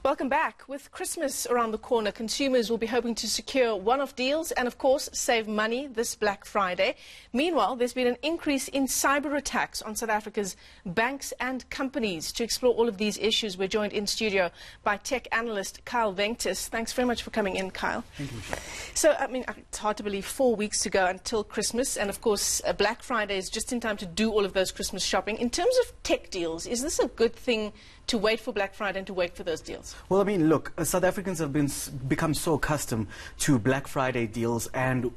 Welcome back. With Christmas around the corner, consumers will be hoping to secure one-off deals and, of course, save money this Black Friday. Meanwhile, there's been an increase in cyber attacks on South Africa's banks and companies. To explore all of these issues, we're joined in studio by Tech Analyst Venktess. Thanks very much for coming in, Kyle. Thank you, Michelle. So, it's hard to believe 4 weeks to go until Christmas, and, of course, Black Friday is just in time to do all of those Christmas shopping. In terms of tech deals, is this a good thing to wait for Black Friday and to wait for those deals? Well, look, South Africans have become so accustomed to Black Friday deals, and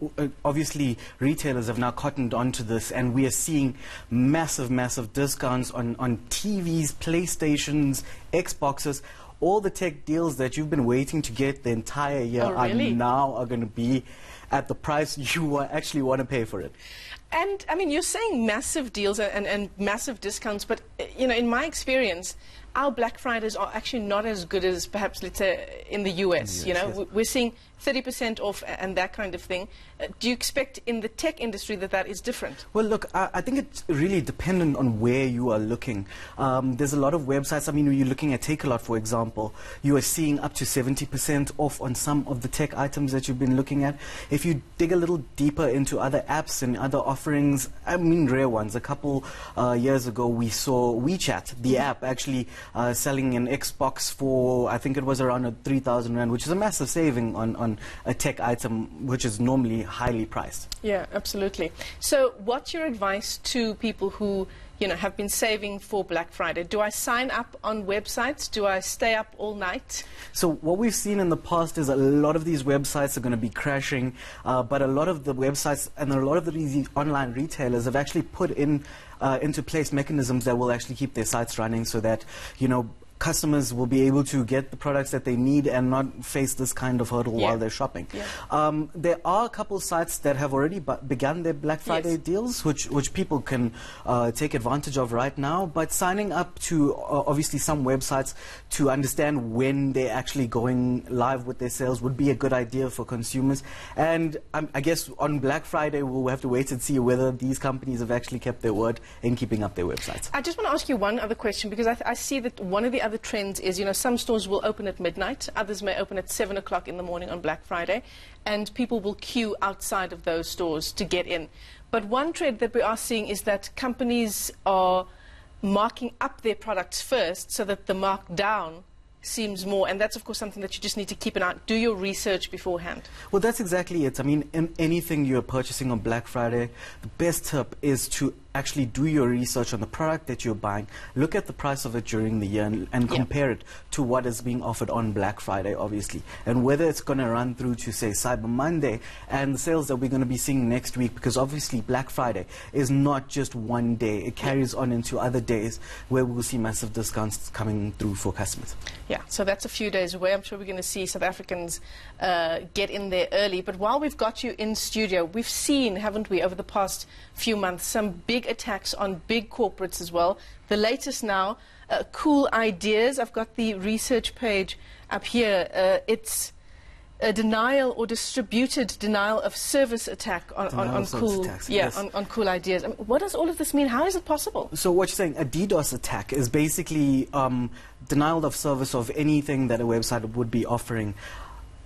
obviously retailers have now cottoned onto this, and we are seeing massive discounts on TVs, PlayStations, Xboxes. All the tech deals that you've been waiting to get the entire year are going to be at the price you actually want to pay for it. And, you're saying massive deals and massive discounts, but, in my experience, our Black Fridays are actually not as good as perhaps, let's say, in the US. Yes. We're seeing 30% off and that kind of thing. Do you expect in the tech industry that is different? Well, look, I think it's really dependent on where you are looking. There's a lot of websites. When you're looking at Takealot, for example, you are seeing up to 70% off on some of the tech items that you've been looking at. If you dig a little deeper into other apps and other offerings, rare ones. A couple years ago, we saw WeChat, the app, actually selling an Xbox for, I think it was around 3,000 Rand, which is a massive saving on a tech item, which is normally highly priced. Yeah, absolutely. So what's your advice to people who, have been saving for Black Friday? Do I sign up on websites? Do I stay up all night? So what we've seen in the past is a lot of these websites are going to be crashing, but a lot of the websites and a lot of these online retailers have actually put into place mechanisms that will actually keep their sites running so that, customers will be able to get the products that they need and not face this kind of hurdle while they're shopping. Yeah. There are a couple of sites that have already begun their Black Friday deals, which people can take advantage of right now. But signing up to obviously some websites to understand when they're actually going live with their sales would be a good idea for consumers. And I guess on Black Friday we'll have to wait and see whether these companies have actually kept their word in keeping up their websites. I just want to ask you one other question, because I see that one of the other trends is, some stores will open at midnight, others may open at 7 o'clock in the morning on Black Friday, and people will queue outside of those stores to get in. But one trend that we are seeing is that companies are marking up their products first so that the markdown seems more, and that's of course something that you just need to keep an eye on. Do your research beforehand. Well, that's exactly it. In anything you're purchasing on Black Friday, the best tip is to actually do your research on the product that you're buying, look at the price of it during the year and compare it to what is being offered on Black Friday, obviously, and whether it's going to run through to, say, Cyber Monday and the sales that we're going to be seeing next week, because obviously Black Friday is not just one day. It carries on into other days where we'll see massive discounts coming through for customers. Yeah, so that's a few days away. I'm sure we're going to see South Africans get in there early. But while we've got you in studio, we've seen, haven't we, over the past few months, some big attacks on big corporates as well. The latest now, Cool Ideas. I've got the research page up here. It's a denial or distributed denial of service attack on Cool. On Cool Ideas. What does all of this mean? How is it possible? So what you're saying, a DDoS attack is basically denial of service of anything that a website would be offering.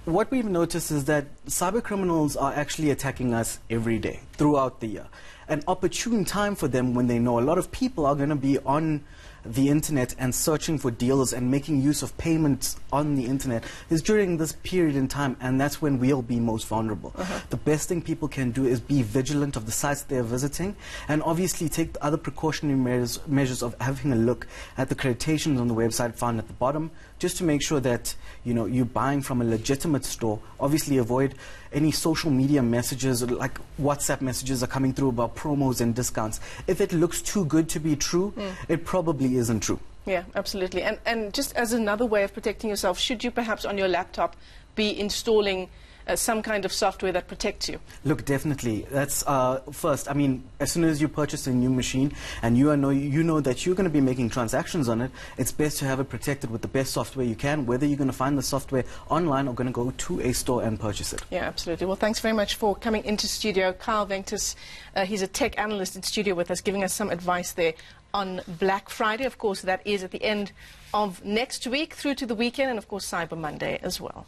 What we've noticed is that cyber criminals are actually attacking us every day throughout the year. An opportune time for them, when they know a lot of people are going to be on the internet and searching for deals and making use of payments on the internet, is during this period in time, and that's when we'll be most vulnerable. The best thing people can do is be vigilant of the sites they're visiting, and obviously take the other precautionary measures of having a look at the accreditations on the website found at the bottom, just to make sure that you're buying from a legitimate store. Obviously avoid any social media messages like WhatsApp messages are coming through about promos and discounts. If it looks too good to be true, it probably isn't true. Yeah, absolutely. And just as another way of protecting yourself, should you perhaps on your laptop be installing some kind of software that protects you? Look, definitely. That's first. As soon as you purchase a new machine and you know that you're going to be making transactions on it, it's best to have it protected with the best software you can, whether you're going to find the software online or going to go to a store and purchase it. Yeah, absolutely. Well, thanks very much for coming into studio. Venktess, he's a tech analyst in studio with us, giving us some advice there on Black Friday. Of course, that is at the end of next week through to the weekend, and of course Cyber Monday as well.